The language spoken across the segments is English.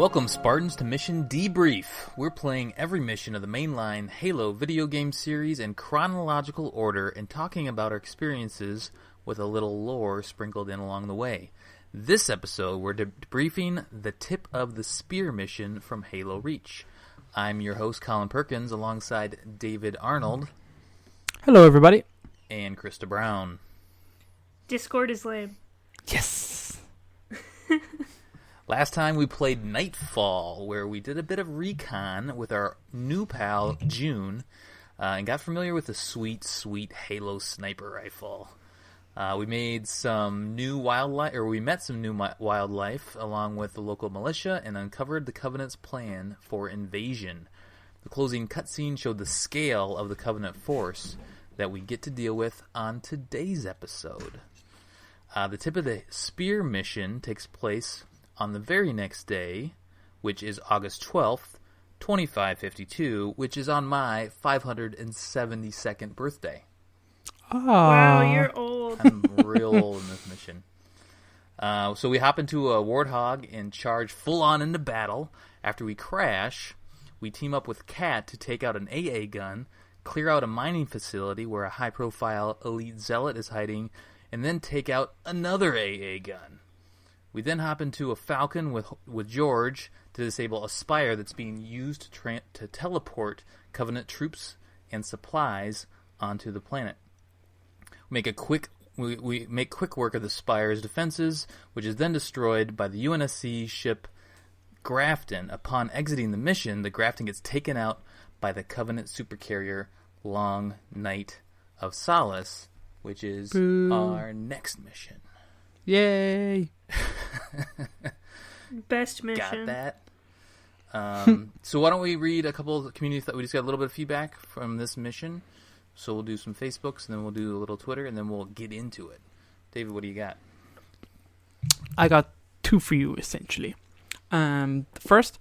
Welcome, Spartans, to Mission Debrief. We're playing every mission of the mainline Halo video game series in chronological order and talking about our experiences with a little lore sprinkled in along the way. This episode, we're debriefing the Tip of the Spear mission from Halo Reach. I'm your host, Colin Perkins, alongside David Arnold. Hello, everybody. And KRYSTA Brown. Discord is lame. Yes. Last time we played Nightfall, where we did a bit of recon with our new pal, June, and got familiar with the sweet, sweet Halo sniper rifle. We made some new wildlife, or we met some new wildlife along with the local militia and uncovered the Covenant's plan for invasion. The closing cutscene showed the scale of the Covenant force that we get to deal with on today's episode. The Tip of the Spear mission takes place on the very next day, which is August 12th, 2552, which is on my 572nd birthday. Oh. Wow, you're old. I'm real old in this mission. So we hop into a Warthog and charge full-on into battle. After we crash, we team up with Kat to take out an AA gun, clear out a mining facility where a high-profile elite zealot is hiding, and then take out another AA gun. We then hop into a Falcon with George to disable a spire that's being used to teleport Covenant troops and supplies onto the planet. We make quick work of the spire's defenses, which is then destroyed by the UNSC ship Grafton. Upon exiting the mission, the Grafton gets taken out by the Covenant supercarrier Long Night of Solace, which is our next mission. Yay! Best mission. Got that. So why don't we read a couple of communities that we just got a little bit of feedback from this mission. So we'll do some Facebooks, and then we'll do a little Twitter, and then we'll get into it. David, what do you got? I got two for you, essentially. The first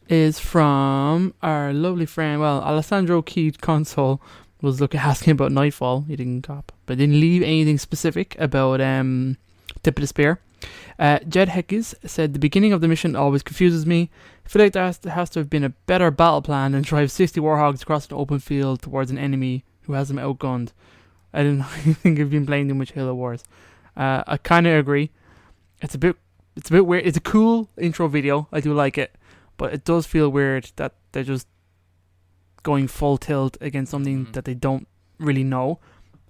is from our lovely friend, Alessandro Keith Console was asking about Nightfall. He didn't cop, but didn't leave anything specific about Tip of the Spear. Jed Heckes said, the beginning of the mission always confuses me. I feel like there has to have been a better battle plan than drive 60 Warhogs across an open field towards an enemy who has them outgunned. I didn't think I've been playing too much Halo Wars. I kind of agree. It's a bit weird. It's a cool intro video. I do like it, but it does feel weird that they're just going full tilt against something that they don't really know.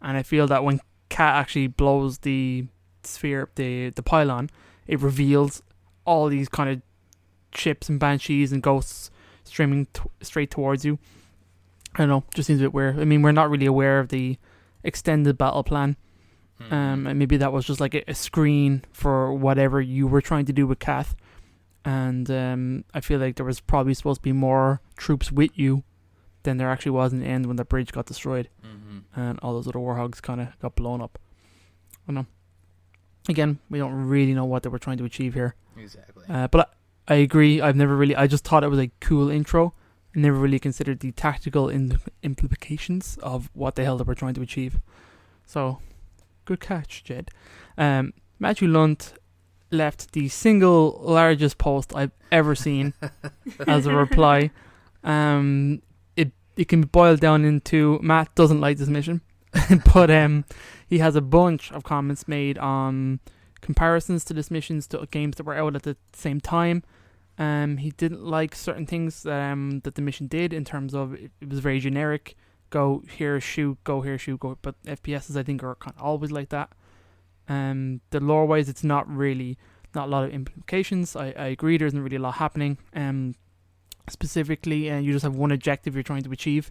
And I feel that when Kat actually blows the sphere, the pylon, it reveals all these kind of ships and banshees and ghosts streaming straight towards you. I don't know, just seems a bit weird. I mean, we're not really aware of the extended battle plan. And maybe that was just like a screen for whatever you were trying to do with Kath. And I feel like there was probably supposed to be more troops with you than there actually was in the end when the bridge got destroyed. And all those other Warhogs kind of got blown up. I don't know. Again, we don't really know what they were trying to achieve here. Exactly. But I agree. I just thought it was a cool intro. I never really considered the tactical implications of what the hell they were trying to achieve. So, good catch, Jed. Matthew Lunt left the single largest post I've ever seen as a reply. It can be boiled down into Matt doesn't like this mission. But he has a bunch of comments made on comparisons to this missions to games that were out at the same time. He didn't like certain things that the mission did in terms of it was very generic. Go here, shoot, go here, shoot, go. But FPSs, I think, are kind of always like that. The lore-wise, it's not a lot of implications. I agree, there isn't really a lot happening. Specifically, you just have one objective you're trying to achieve.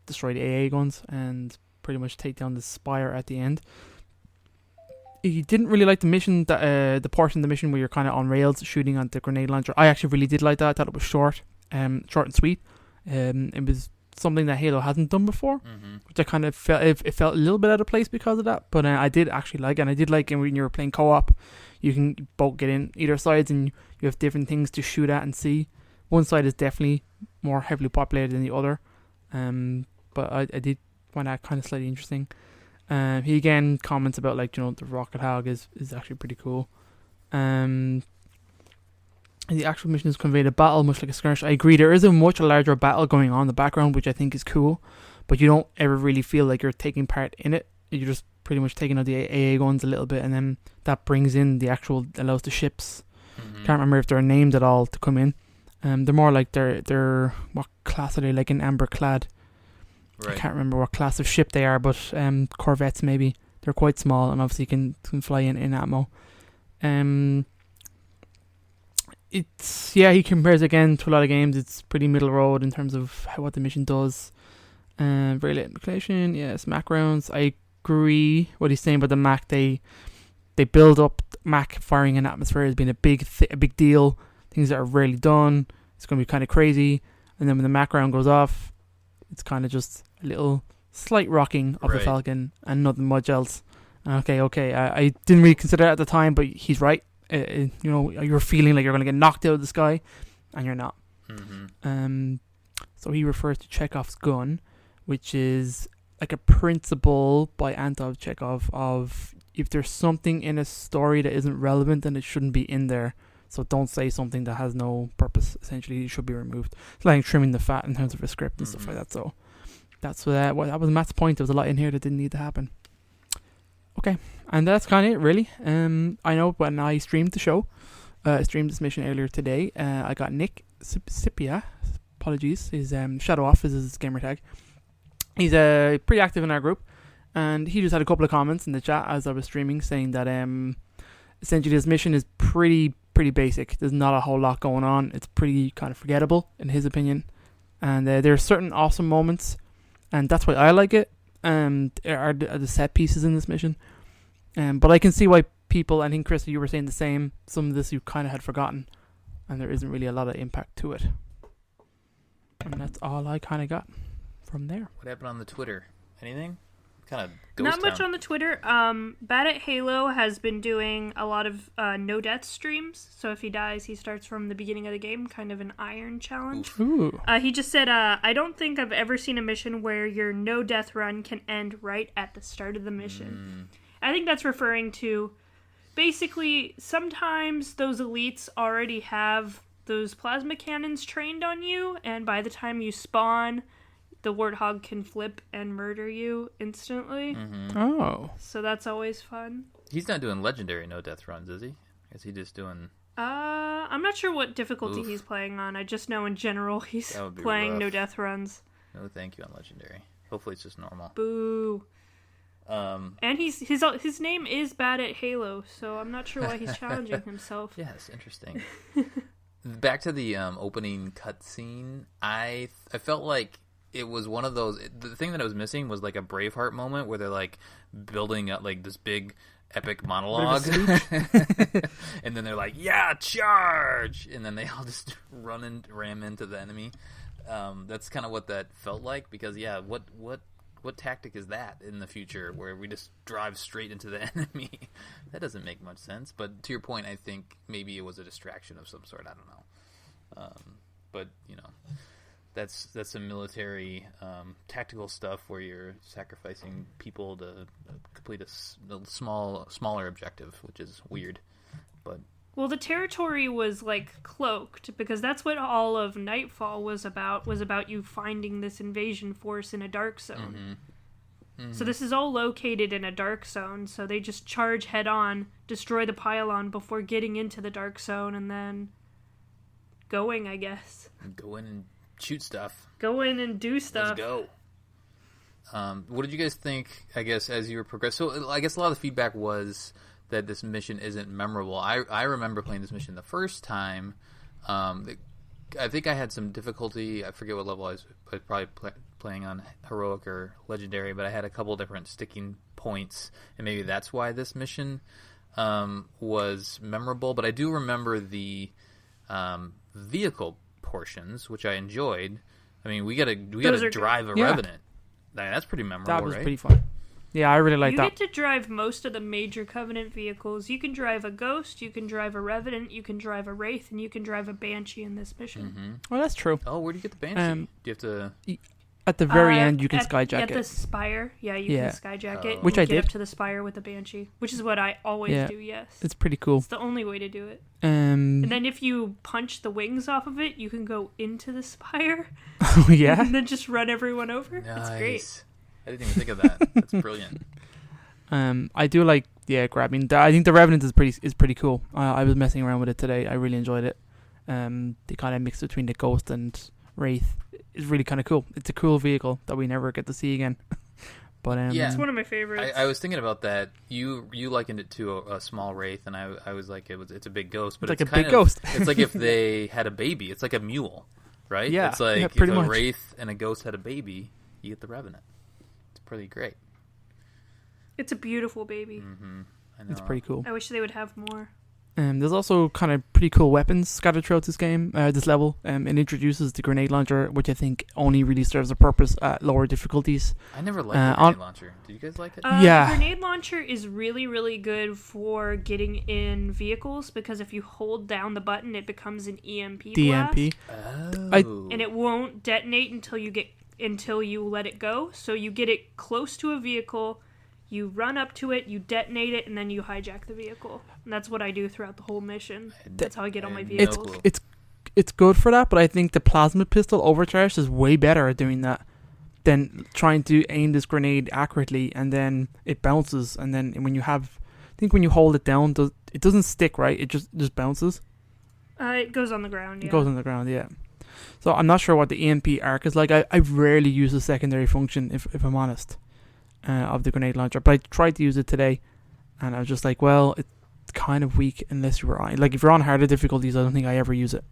Destroy the AA guns and pretty much take down the spire at the end. He didn't really like the mission, the portion of the mission where you're kind of on rails shooting on the grenade launcher. I actually really did like that. I thought it was short and sweet. It was something that Halo hasn't done before, which I kind of felt it felt a little bit out of place because of that. But I did actually like it, and I did like it when you were playing co-op. You can both get in either sides, and you have different things to shoot at and see. One side is definitely more heavily populated than the other, but I did find that kind of slightly interesting. He again comments about the rocket hog is actually pretty cool. The actual mission is conveyed a battle, much like a skirmish. I agree. There is a much larger battle going on in the background, which I think is cool. But you don't ever really feel like you're taking part in it. You're just pretty much taking out the AA guns a little bit, and then that brings in the actual, allows the ships. Can't remember if they're named at all to come in. They're more like they're what class are they? Like an amber clad. Right. I can't remember what class of ship they are, but corvettes maybe. They're quite small, and obviously can fly in atmo. He compares again to a lot of games. It's pretty middle road in terms of what the mission does. Very late implementation. Yes, Mac rounds. I agree what he's saying about the Mac. They build up Mac firing in atmosphere as being a big deal. Things that are rarely done. It's going to be kind of crazy. And then when the Mac round goes off, it's kind of just a little slight rocking of the Falcon and nothing much else. Okay. I didn't really consider that at the time, but he's right. You're feeling like you're going to get knocked out of the sky, and you're not. So he refers to Chekhov's gun, which is like a principle by Anton Chekhov of if there's something in a story that isn't relevant, then it shouldn't be in there. So don't say something that has no purpose. Essentially, it should be removed. It's like trimming the fat in terms of a script and stuff like that. So that's that was Matt's point. There was a lot in here that didn't need to happen. Okay, and that's kind of it, really. I know when I streamed the show, streamed this mission earlier today, I got Nick Scipia, apologies, his Shadow Off is his gamer tag. He's pretty active in our group, and he just had a couple of comments in the chat as I was streaming saying that essentially this mission is pretty basic. There's not a whole lot going on. It's pretty kind of forgettable in his opinion, and there are certain awesome moments, and that's why I like it. Are the set pieces in this mission, but I can see why people, I think KRYSTA, you were saying the same, some of this you kind of had forgotten, and there isn't really a lot of impact to it, and that's all I kind of got from there. What happened on the Twitter? Anything? Kind of not much on the Twitter. Bad at Halo has been doing a lot of no death streams, so if he dies he starts from the beginning of the game, kind of an iron challenge. He just said I don't think I've ever seen a mission where your no death run can end right at the start of the mission. I think that's referring to basically sometimes those elites already have those plasma cannons trained on you, and by the time you spawn the warthog can flip and murder you instantly. Oh. So that's always fun. He's not doing legendary no death runs, is he? Is he just doing... I'm not sure what difficulty he's playing on. I just know in general he's playing no death runs. No thank you on legendary. Hopefully it's just normal. Boo. And his name is Bad at Halo, so I'm not sure why he's challenging himself. Yes, interesting. Back to the opening cutscene, I felt like it was one of those. The thing that I was missing was like a Braveheart moment where they're like building up like this big epic monologue, and then they're like, "Yeah, charge!" and then they all just ram into the enemy. That's kind of what that felt like because what tactic is that in the future where we just drive straight into the enemy? That doesn't make much sense. But to your point, I think maybe it was a distraction of some sort. I don't know, but you know. That's some military tactical stuff where you're sacrificing people to complete a smaller objective, which is weird. But well, the territory was like cloaked because that's what all of Nightfall was about. Was about you finding this invasion force in a dark zone. So this is all located in a dark zone. So they just charge head on, destroy the pylon before getting into the dark zone, and then going, I guess. Go in and shoot stuff. Go in and do stuff. Let's go. What did you guys think, I guess, as you were progressing? So I guess a lot of the feedback was that this mission isn't memorable. I remember playing this mission the first time. I think I had some difficulty. I forget what level I was probably playing on Heroic or Legendary, but I had a couple different sticking points, and maybe that's why this mission was memorable. But I do remember the vehicle portions, which I enjoyed. I mean, we gotta drive a Revenant. That's pretty memorable, right? That was pretty fun. Yeah, I really like that. You get to drive most of the major Covenant vehicles. You can drive a Ghost, you can drive a Revenant, you can drive a Wraith, and you can drive a Banshee in this mission. Well, that's true. Oh, where do you get the Banshee? Do you have to... At the very end, you can skyjack at it. the spire. Yeah, you can skyjack it. Which I did. Get up to the spire with the banshee, which is what I always do. Yes, it's pretty cool. It's the only way to do it. And then if you punch the wings off of it, you can go into the spire. Oh yeah. And then just run everyone over. Nice. That's great. I didn't even think of that. That's brilliant. I do like grabbing. I think the Revenant is pretty cool. I was messing around with it today. I really enjoyed it. The kind of mix between the Ghost and Wraith is really kind of cool. It's a cool vehicle that we never get to see again. But it's one of my favorites. I was thinking about that. You likened it to a small Wraith, and I was like, it's a big ghost, but it's like a kind big ghost. It's like if they had a baby. It's like a mule, right? Yeah, it's like pretty if a much. Wraith and a ghost had a baby, you get the Revenant. It's pretty great. It's a beautiful baby. Mm-hmm. I know. It's pretty cool. I wish they would have more. There's also kind of pretty cool weapons scattered throughout this level. It introduces the grenade launcher, which I think only really serves a purpose at lower difficulties. I never liked the grenade launcher. Did you guys like it? Yeah. The grenade launcher is really, really good for getting in vehicles because if you hold down the button, it becomes an EMP blast. Oh. And it won't detonate until you let it go. So you get it close to a vehicle, you run up to it, you detonate it, and then you hijack the vehicle. And that's what I do throughout the whole mission. That's how I get on my vehicles. It's good for that, but I think the plasma pistol overcharged is way better at doing that than trying to aim this grenade accurately, and then it bounces, and then when you hold it down, it doesn't stick, right? It just bounces. It goes on the ground, yeah. It goes on the ground, yeah. So I'm not sure what the EMP arc is like. I rarely use the secondary function, if I'm honest, of the grenade launcher. But I tried to use it today, and I was just like, well, it's kind of weak unless you were on... Like, if you're on harder difficulties, I don't think I ever use it.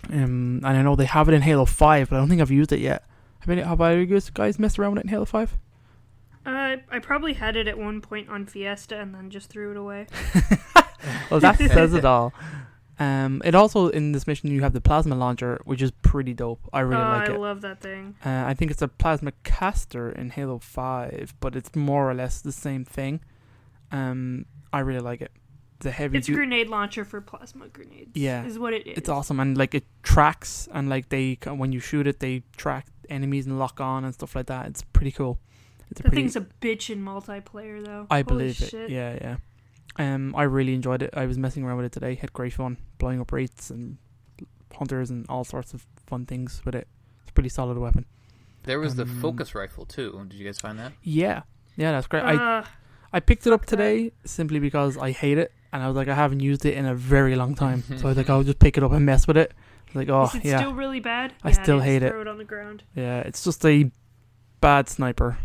And I know they have it in Halo 5, but I don't think I've used it yet. Have either of you guys messed around with it in Halo 5? I probably had it at one point on Fiesta and then just threw it away. Well, that says it all. It also, in this mission, you have the plasma launcher, which is pretty dope. I really like it. I love that thing. I think it's a plasma caster in Halo 5, but it's more or less the same thing. I really like it. It's a grenade launcher for plasma grenades. Yeah, is what it is. It's awesome, and like it tracks, and like when you shoot it, they track enemies and lock on and stuff like that. It's pretty cool. Thing's a bitch in multiplayer, though. I believe it. Yeah. I really enjoyed it. I was messing around with it today. Had great fun, blowing up wraiths and hunters and all sorts of fun things with it. It's a pretty solid weapon. There was the focus rifle too. Did you guys find that? Yeah, that's great. I picked it up today simply because I hate it, and I was like, I haven't used it in a very long time. So I was like, I'll just pick it up and mess with it. I was like, is it still really bad? I still hate it. Throw it on the ground. Yeah, it's just a bad sniper.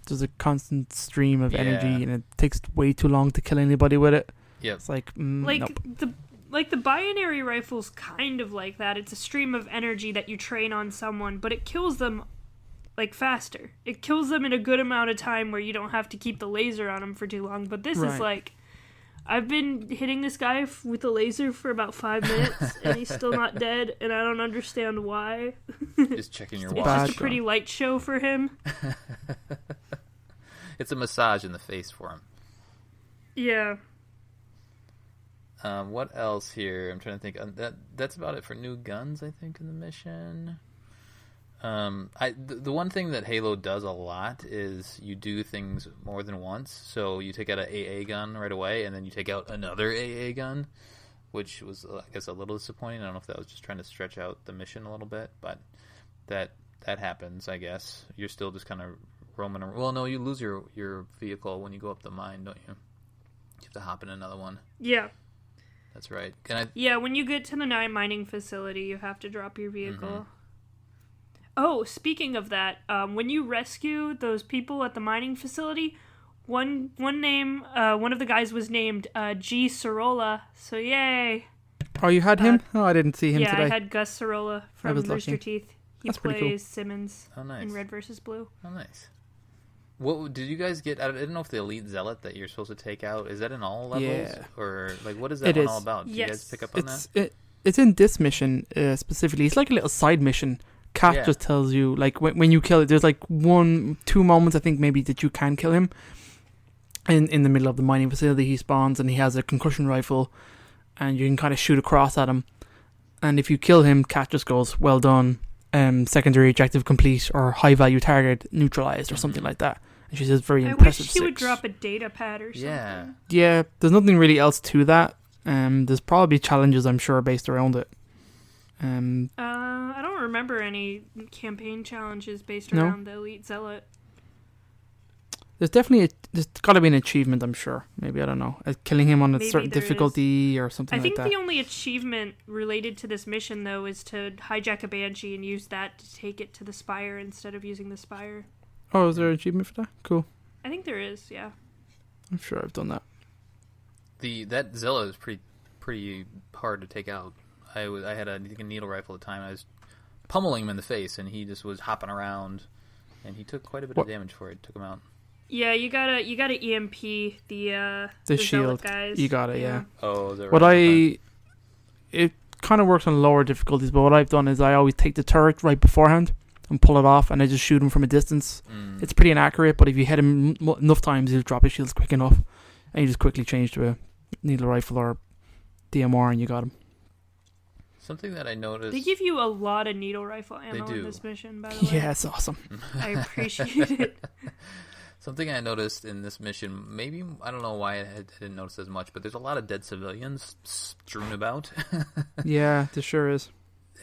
There's a constant stream of energy, and it takes way too long to kill anybody with it. Yep. It's like, nope. the binary rifle's kind of like that. It's a stream of energy that you train on someone, but it kills them faster. It kills them in a good amount of time where you don't have to keep the laser on them for too long. But this is like, I've been hitting this guy with a laser for about 5 minutes, and he's still not dead, and I don't understand why. Just checking your watch. It's just a pretty light show for him. It's a massage in the face for him. Yeah. What else here? I'm trying to think. That's about it for new guns, I think, in the mission. The one thing that Halo does a lot is you do things more than once. So you take out an AA gun right away, and then you take out another AA gun, which was, I guess, a little disappointing. I don't know if that was just trying to stretch out the mission a little bit, but that happens, I guess. You're still just kind of roaming around. Well, no, you lose your vehicle when you go up the mine, don't you? You have to hop in another one. Yeah. That's right. Yeah, when you get to the mining facility, you have to drop your vehicle. Mm-hmm. Oh, speaking of that, when you rescue those people at the mining facility, one of the guys was named G. Sorolla, so yay. Oh, you had him? I didn't see him today. Yeah, I had Gus Sorolla from Rooster Teeth. He plays cool. Simmons in Red vs. Blue. Oh, nice. What did you guys get? I didn't know if the Elite Zealot that you're supposed to take out, is that in all levels? Yeah. Or, what is that one all about? Did you guys pick up on that? It's in this mission specifically. It's like a little side mission. Cat just tells you, when you kill it, there's 1-2 moments, I think, maybe, that you can kill him. In the middle of the mining facility, he spawns, and he has a concussion rifle, and you can kind of shoot across at him. And if you kill him, Cat just goes, well done. secondary objective complete or high value target neutralized or something like that. And she says very I impressive. wish he would drop a data pad or something. Yeah, there's nothing really else to that. There's probably challenges, I'm sure, based around it. I don't remember any campaign challenges based around the Elite Zealot. There's got to be an achievement, I'm sure. Maybe, I don't know. Killing him on a certain difficulty or something like that. I think the only achievement related to this mission, though, is to hijack a Banshee and use that to take it to the Spire instead of using the Spire. Oh, is there an achievement for that? Cool. I think there is, yeah. I'm sure I've done that. That Zealot is pretty hard to take out. I had a needle rifle at the time. I was pummeling him in the face, and he just was hopping around, and he took quite a bit of damage for it. Took him out. Yeah, you gotta EMP the shield guys. You got it, yeah. Oh, is that right? It kind of works on lower difficulties, but what I've done is I always take the turret right beforehand and pull it off, and I just shoot him from a distance. It's pretty inaccurate, but if you hit him enough times, he'll drop his shields quick enough, and you just quickly change to a needle rifle or DMR, and you got him. Something that I noticed... They give you a lot of needle rifle ammo in this mission, by the way. Yeah, it's awesome. I appreciate it. Something I noticed in this mission, maybe, I don't know why I didn't notice as much, but there's a lot of dead civilians strewn about. Yeah, there sure is.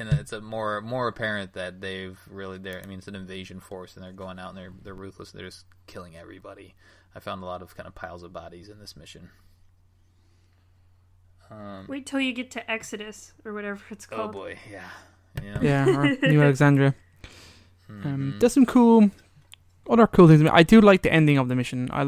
And it's more apparent that they've really... it's an invasion force, and they're going out, and they're ruthless. They're just killing everybody. I found a lot of kind of piles of bodies in this mission. Wait till you get to Exodus, or whatever it's called. Oh boy, yeah. Yeah, or New Alexandria. There's some other cool things. I do like the ending of the mission. I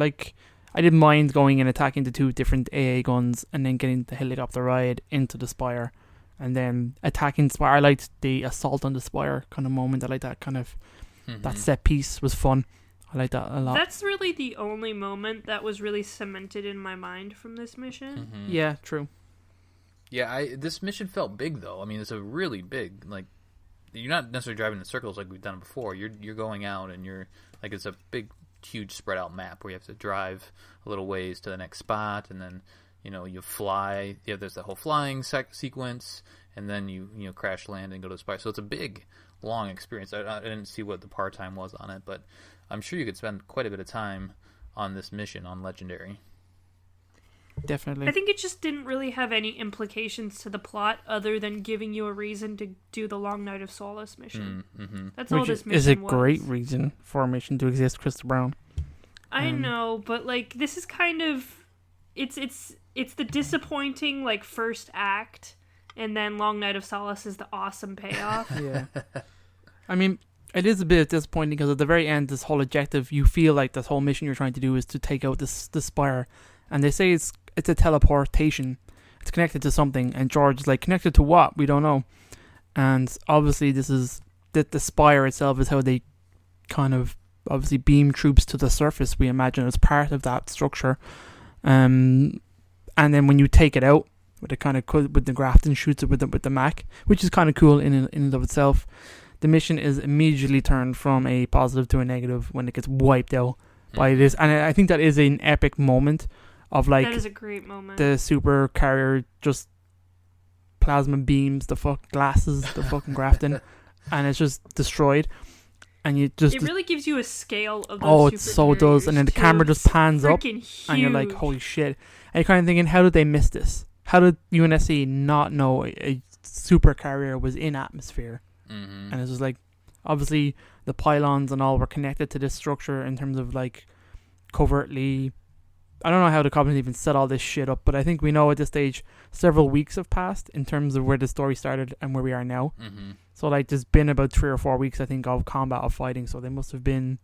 didn't mind going and attacking the two different AA guns and then getting the helicopter ride into the Spire and then attacking the Spire. I liked the assault on the Spire kind of moment. I like that kind of that set piece was fun. I like that a lot. That's really the only moment that was really cemented in my mind from this mission. Yeah, true. Yeah, this mission felt big though. I mean, it's a really big, like, you're not necessarily driving in circles like we've done before. You're going out and you're like, it's a big, huge spread out map where you have to drive a little ways to the next spot, and then you fly. Yeah, there's that whole flying sequence, and then you crash land and go to the Spire. So it's a big, long experience. I didn't see what the par time was on it, but I'm sure you could spend quite a bit of time on this mission on Legendary. Definitely. I think it just didn't really have any implications to the plot other than giving you a reason to do the Long Night of Solace mission. That's all this mission was. Is a great reason for a mission to exist, KRYSTA Brown. I know, but like this is kind of it's the disappointing like first act, and then Long Night of Solace is the awesome payoff. Yeah. I mean, it is a bit disappointing because at the very end, this whole objective, you feel like this whole mission you're trying to do is to take out the Spire, and they say it's a teleportation. It's connected to something, and George is like, connected to what? We don't know. And obviously this is the Spire itself is how they kind of obviously beam troops to the surface, we imagine, as part of that structure. And then when you take it out with the Grafton shoots it with the Mac, which is kind of cool in and of itself, the mission is immediately turned from a positive to a negative when it gets wiped out by this. And I think that is an epic moment of like, that is a great moment. The super carrier just plasma beams the glasses, the fucking Grafton, and it's just destroyed. And it really gives you a scale of those. Oh, it so does. And then the camera just pans up, huge. And you're like, holy shit. And you're kind of thinking, how did they miss this? How did UNSC not know a super carrier was in atmosphere? And it's just like, obviously the pylons and all were connected to this structure in terms of like covertly. I don't know how the Covenant even set all this shit up, but I think we know at this stage several weeks have passed in terms of where the story started and where we are now. So like there's been about 3 or 4 weeks, I think, of combat, of fighting. So they must have been,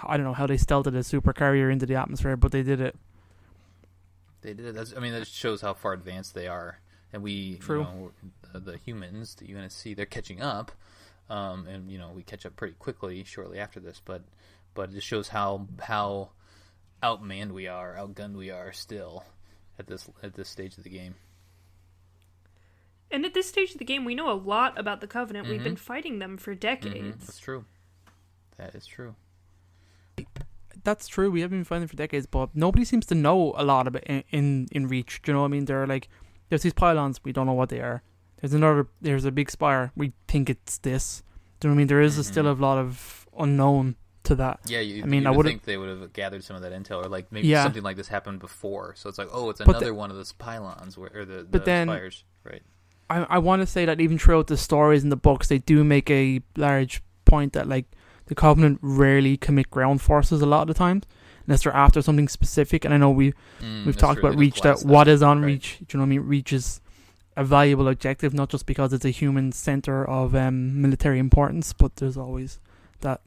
I don't know how they stealthed a super carrier into the atmosphere, but they did it. They did it. That shows how far advanced they are. And we, the humans, the UNSC, they're catching up. And we catch up pretty quickly shortly after this. But it just shows how outmanned we are, outgunned we are still at this stage of the game. And at this stage of the game, we know a lot about the Covenant. We've been fighting them for decades. That's true. That is true. That's true. We have been fighting them for decades, but nobody seems to know a lot about in Reach. Do you know what I mean? They're like, there's these pylons. We don't know what they are. there's a big spire. We think it's this. Do you know what I mean? There is still a lot of unknown to that. Yeah, I would think they would have gathered some of that intel, or like maybe something like this happened before. So it's like, it's another one of those pylons or the spires, right? I want to say that even throughout the stories and the books, they do make a large point that like the Covenant rarely commit ground forces a lot of the times, unless they're after something specific. And I know we've talked about Reach, that what is on Reach. Do you know what I mean? Reach is a valuable objective, not just because it's a human center of military importance, but there's always that,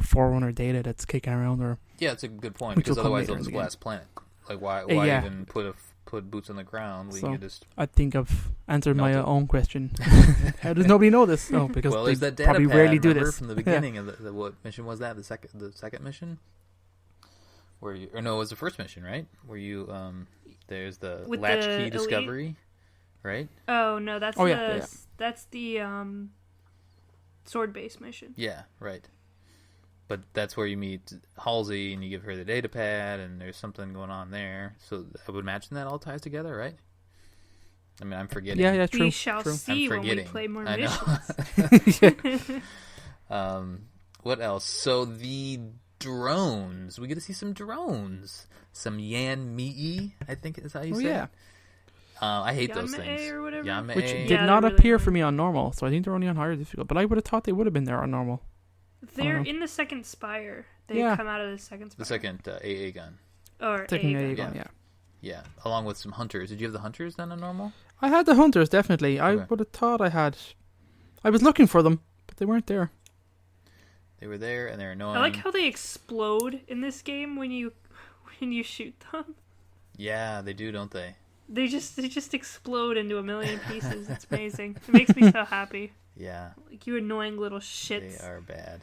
Forerunner data that's kicking around. Or it's a good point, because otherwise they'll just blast planet. Like why even put boots on the ground? I think I've answered my own question. How does nobody know this? Oh, because they that probably rarely do this from the beginning. Of what mission was that? The second mission, it was the first mission, right? Where you there's the with latchkey discovery, right? Oh no, that's that's the sword base mission. Yeah, right. But that's where you meet Halsey and you give her the data pad, and there's something going on there. So I would imagine that all ties together, right? I mean, I'm forgetting. Yeah, true. We shall see when we play more missions. What else? So the drones. We get to see some drones. Some Yan Mi, I think is how you say it. I hate those things. Or whatever. Yanmei. Which did not appear for me on normal, so I think they're only on higher difficult. But I would have thought they would have been there on normal. They're in the second spire. They come out of the second spire. The second AA gun. Or second AA gun, yeah. Yeah, along with some hunters. Did you have the hunters then on normal? I had the hunters, definitely. I would have thought I had. I was looking for them, but they weren't there. They were there, and they're annoying. I like how they explode in this game when you shoot them. Yeah, they do, don't they? They just explode into a million pieces. It's amazing. It makes me so happy. Yeah. Like, you annoying little shits. They are bad.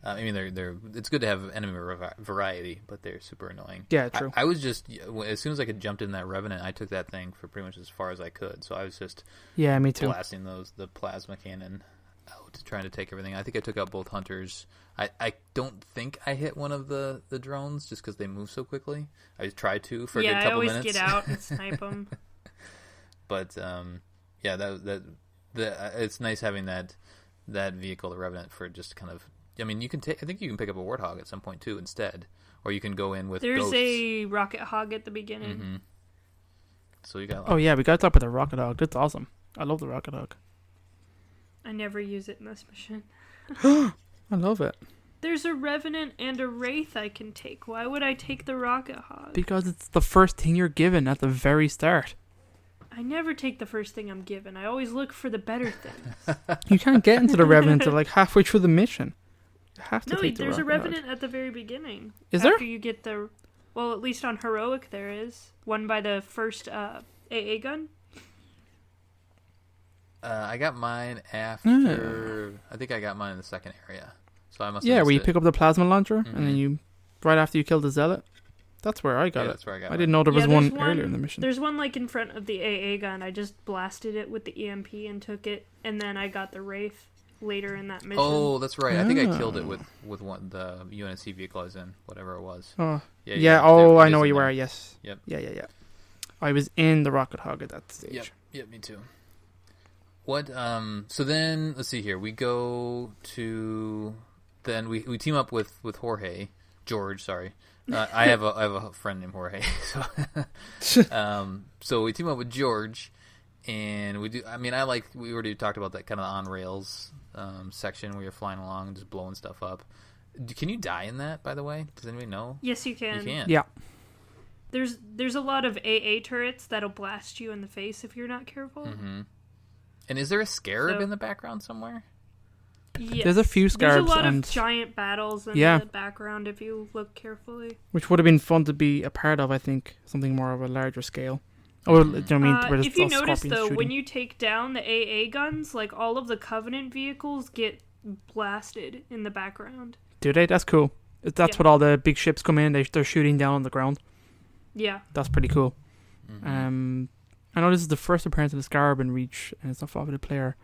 I mean, they're. It's good to have enemy variety, but they're super annoying. Yeah, true. I was just, as soon as I could jump in that Revenant, I took that thing for pretty much as far as I could. So I was just me too. Blasting the plasma cannon out, trying to take everything. I think I took out both hunters. I don't think I hit one of the drones just because they move so quickly. I tried to for a good couple minutes. Yeah, I always get out and snipe them. But it's nice having that vehicle, the Revenant, for just kind of. I mean, you can I think you can pick up a Warthog at some point too instead, or you can go in with. There's ghosts. a Rocket Hog at the beginning. Mm-hmm. So you got. We got to talk about the Rocket Hog. That's awesome. I love the Rocket Hog. I never use it in this mission. I love it. There's a Revenant and a Wraith I can take. Why would I take the Rocket Hog? Because it's the first thing you're given at the very start. I never take the first thing I'm given. I always look for the better things. You can't get into the Revenant until like halfway through the mission. You have to take the there's a Rocket Revenant at the very beginning. Is there? After you get the... Well, at least on Heroic there is. One by the first AA gun. I got mine after... I think I got mine in the second area. So I must have where you pick up the plasma launcher, mm-hmm. and then you... Right after you kill the Zealot. That's where I got it. That's where I got I didn't know there was one earlier in the mission. There's one like in front of the AA gun. I just blasted it with the EMP and took it, and then I got the Wraith later in that mission. Oh, that's right. I think I killed it with one the UNSC vehicle I was in, whatever it was. Oh, yeah. I know where you were. Yes. Yep. Yeah. I was in the Rocket Hog at that stage. Yep, me too. What? So then let's see here. We go to then we team up with George. Sorry. I have a friend named Jorge, so we team up with George, and we do. I mean, we already talked about that kind of on rails section where you're flying along and just blowing stuff up. Can you die in that? By the way, does anybody know? Yes, you can. You can. Yeah. There's a lot of AA turrets that'll blast you in the face if you're not careful. Mm-hmm. And is there a scarab in the background somewhere? Yes. There's a few scarabs. There's a lot of giant battles in the background if you look carefully. Which would have been fun to be a part of, I think. Something more of a larger scale. Or, do you know what I mean? If you notice, though, when you take down the AA guns, like, all of the Covenant vehicles get blasted in the background. Do they? That's cool. That's what all the big ships come in. They're shooting down on the ground. Yeah. That's pretty cool. Mm-hmm. I know this is the first appearance of the Scarab in Reach, and it's not for the player.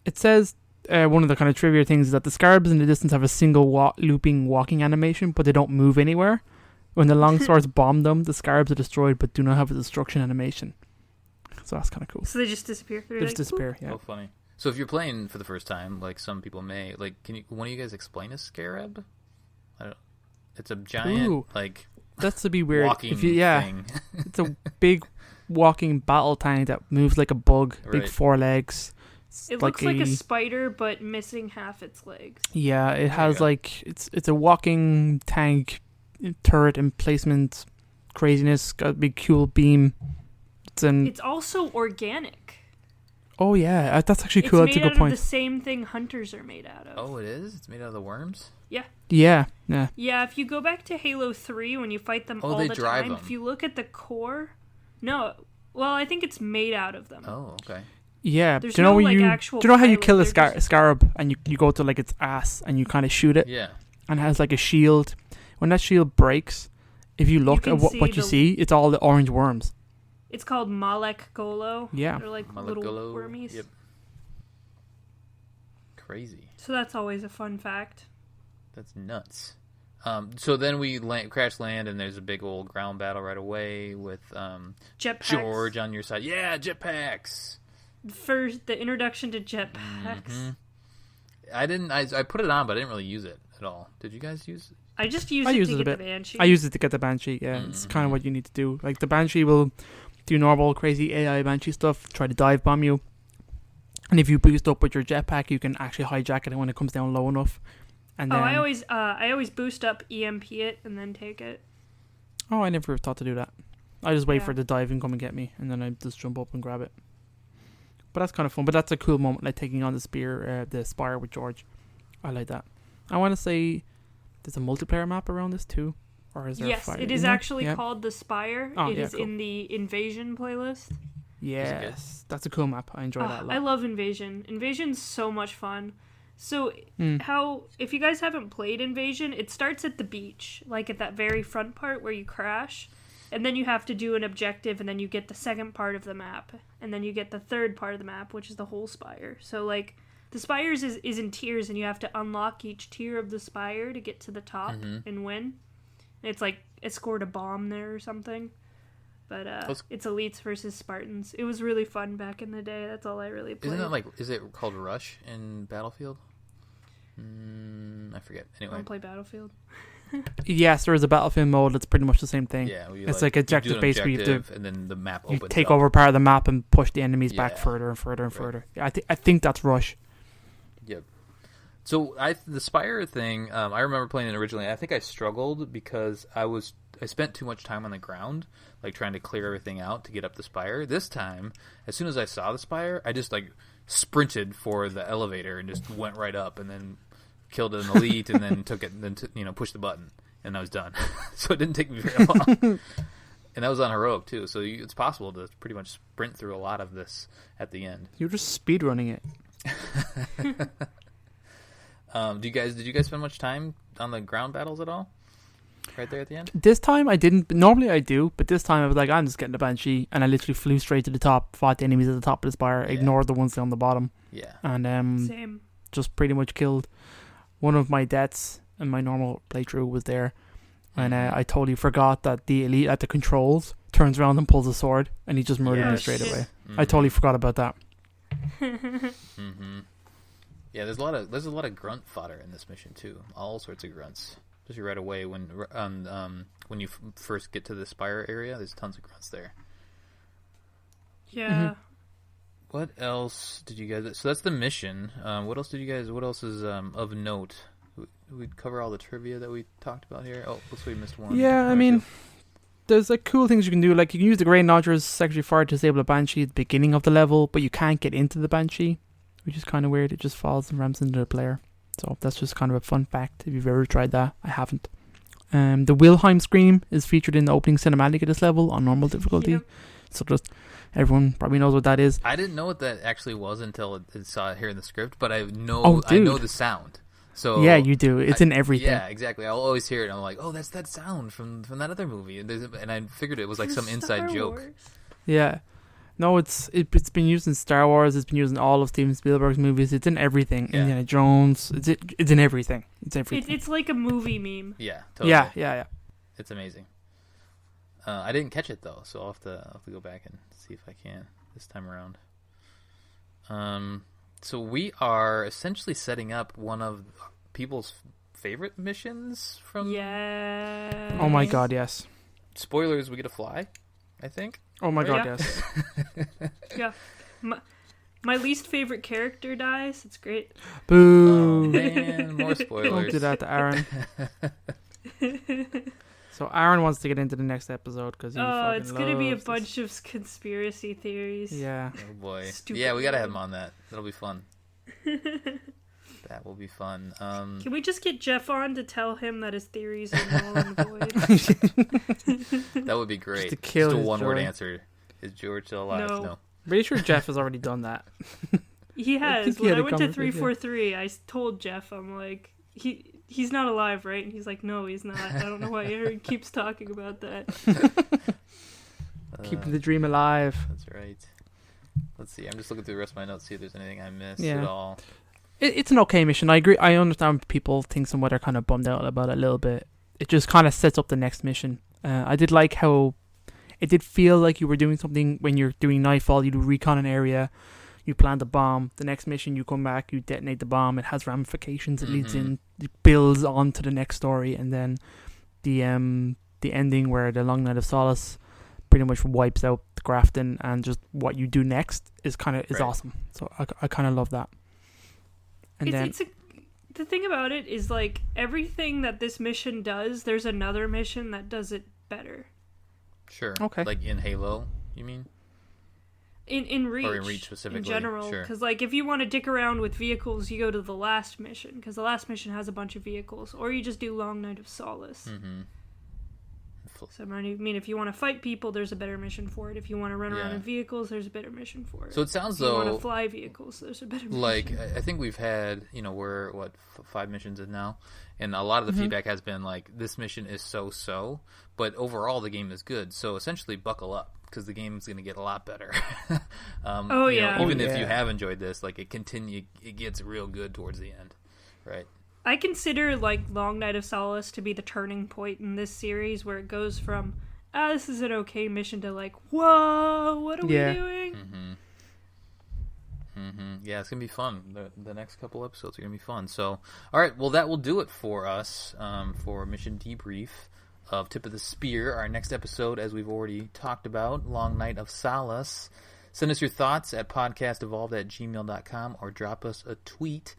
It says... one of the kind of trivia things is that the Scarabs in the distance have a single looping walking animation, but they don't move anywhere. When the longswords bomb them, the Scarabs are destroyed, but do not have a destruction animation. So that's kind of cool. So they just disappear. They just disappear. Yeah. Oh, funny. So if you're playing for the first time, like some people may, like, can one of you guys explain a scarab? I don't. It's a giant That's to be weird. Walking thing. It's a big walking battle tank that moves like a bug. Big 4 legs. It looks like a spider, but missing half its legs. Yeah, it has it's a walking tank, turret emplacement, craziness. Got a big cool beam. It's also organic. Oh yeah, that's actually cool. That's a good point. It's made out of the same thing hunters are made out of. Oh, it is? It's made out of the worms? Yeah. Yeah. Yeah, if you go back to Halo 3 when you fight them all the time, if you look at the core, I think it's made out of them. Oh, okay. Yeah. There's do you know actual do you know how you pilot, kill a scarab and you go to like its ass and you kind of shoot it? Yeah. And it has like a shield. When that shield breaks, if you look at what you see, it's all the orange worms. It's called Malek Golo. Yeah. They're like little wormies. Yep. Crazy. So that's always a fun fact. That's nuts. So then we crash land, and there's a big old ground battle right away with jetpacks. George on your side. Yeah, jetpacks. First, the introduction to jetpacks. Mm-hmm. I put it on, but I didn't really use it at all. Did you guys use it? I just used it to get the Banshee. I used it to get the Banshee, yeah. It's kind of what you need to do. Like, the Banshee will do normal, crazy AI Banshee stuff, try to dive bomb you. And if you boost up with your jetpack, you can actually hijack it when it comes down low enough. And then, I always boost up, EMP it, and then take it. Oh, I never thought to do that. I just wait for the dive and come and get me, and then I just jump up and grab it. But that's kind of fun. But that's a cool moment, like taking on the spire with George. I like that. I want to say there's a multiplayer map around this too, or is there? Yes, it is actually called the Spire. It is in the Invasion playlist. Yes, that's a cool map. I enjoy that a lot. I love Invasion. Invasion's so much fun. So if you guys haven't played Invasion, it starts at the beach, like at that very front part where you crash, and then you have to do an objective, and then you get the second part of the map, and then you get the third part of the map, which is the whole spire. So like the spires is in tiers, and you have to unlock each tier of the spire to get to the top and win. It's like escort a bomb there or something. But it's elites versus Spartans. It was really fun back in the day. That's all I really played. Isn't that is it called Rush in Battlefield? I forget. Anyway. I don't play Battlefield. Yes, there is a Battlefield mode that's pretty much the same thing. Yeah, it's like objective based where you have to, and then the map opens you take over part of the map and push the enemies back further and further and further. Yeah, I think that's Rush. Yep. So the Spire thing, I remember playing it originally. I think I struggled because I spent too much time on the ground, like trying to clear everything out to get up the Spire. This time, as soon as I saw the Spire, I just like sprinted for the elevator and just went right up, and then killed an elite, and then took it, and then pushed the button, and I was done. So it didn't take me very long. And that was on heroic too, so it's possible to pretty much sprint through a lot of this at the end. You're just speedrunning it. Did you guys spend much time on the ground battles at all? Right there at the end? This time I didn't. Normally I do, but this time I was like, I'm just getting the Banshee, and I literally flew straight to the top, fought the enemies at the top of the spire, ignored the ones down the bottom. Yeah. And Same. Just pretty much killed. One of my deaths in my normal playthrough was there, and I totally forgot that the elite at the controls turns around and pulls a sword, and he just murdered me straight away. I totally forgot about that. Yeah, there's a lot of grunt fodder in this mission too. All sorts of grunts, especially right away when you first get to the Spire area. There's tons of grunts there. Yeah. What else did you guys? So that's the mission. What else did you guys? What else is of note? We'd cover all the trivia that we talked about here. Oh, looks like we missed one. Yeah, I mean, there's like cool things you can do. Like you can use the grain launcher's secondary fire to disable a Banshee at the beginning of the level, but you can't get into the Banshee, which is kind of weird. It just falls and rams into the player. So that's just kind of a fun fact. If you've ever tried that, I haven't. The Wilhelm scream is featured in the opening cinematic of this level on normal difficulty. Yep. So just everyone probably knows what that is. I didn't know what that actually was until I saw it here in the script, but I know the sound. So yeah, you do. It's in everything. Yeah, exactly. I'll always hear it, and I'm like, oh, that's that sound from that other movie, and I figured it was like some inside joke. Yeah. No, it's been used in Star Wars. It's been used in all of Steven Spielberg's movies. It's in everything. Yeah. Indiana Jones. It's in everything. It's everything. It's like a movie meme. Yeah. Totally. Yeah. It's amazing. I didn't catch it though, so I'll have to go back and see if I can. this time around. So we are essentially setting up one of people's favorite missions from... Yeah. Oh my god, yes. Spoilers, we get to fly, I think. Oh my god, Yeah. yes. Yeah. My least favorite character dies. It's great. Boo! Oh man, more spoilers. Don't do that to Aaron. So Aaron wants to get into the next episode because he fucking it's gonna be a loves bunch of conspiracy theories. this. Yeah. Oh boy. Stupid Yeah, we gotta man. have him on that. That'll be fun. That will be fun. Can we just get Jeff on to tell him that his theories are null and void? That would be great. to kill Just a his one-word joy. answer. Is George still alive? No. Pretty sure Jeff has already done that. He has. think he When had I a went to conversation. 343, I told Jeff, I'm like, he's not alive, right? And he's like, no, he's not. I don't know why Aaron keeps talking about that. Keeping the dream alive. That's right. Let's see. I'm just looking through the rest of my notes, see if there's anything I missed Yeah. at all. It's an okay mission. I agree. I understand people think somewhat are kind of bummed out about it a little bit. It just kind of sets up the next mission. I did like how it did feel like you were doing something when you're doing Nightfall. You do recon an area, you plant a bomb. The next mission, you come back, you detonate the bomb. It has ramifications. It leads in, it builds on to the next story, and then the ending where the Long Night of Solace pretty much wipes out the Grafton, and just what you do next is Right. awesome. So I kind of love that. And then The thing about it is, like, everything that this mission does, there's another mission that does it better. Sure. Okay. Like in Halo, you mean? In Reach. Or in Reach specifically, In general. sure. Because, like, if you want to dick around with vehicles, you go to the last mission. Because the last mission has a bunch of vehicles. Or you just do Long Night of Solace. Mm-hmm. So, I mean, if you want to fight people, there's a better mission for it. If you want to run around Yeah. in vehicles, there's a better mission for it. So it sounds if you want though to fly vehicles, there's a better mission. like I think we've had, we're 5 missions in now, and a lot of the feedback has been like this mission is so, but overall the game is good. So essentially, buckle up because the game's going to get a lot better. Even if you have enjoyed this, like it gets real good towards the end, right? I consider, like, Long Night of Solace to be the turning point in this series where it goes from, this is an okay mission to, like, whoa, what are we doing? Yeah, it's gonna be fun. The next couple episodes are gonna be fun. So, all right, well, that will do it for us for Mission Debrief of Tip of the Spear. Our next episode, as we've already talked about, Long Night of Solace. Send us your thoughts at podcastevolved@gmail.com or drop us a tweet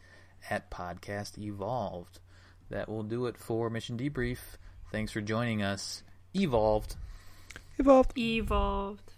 at podcastevolved. That will do it for Mission Debrief. Thanks for joining us. Evolved. Evolved. Evolved.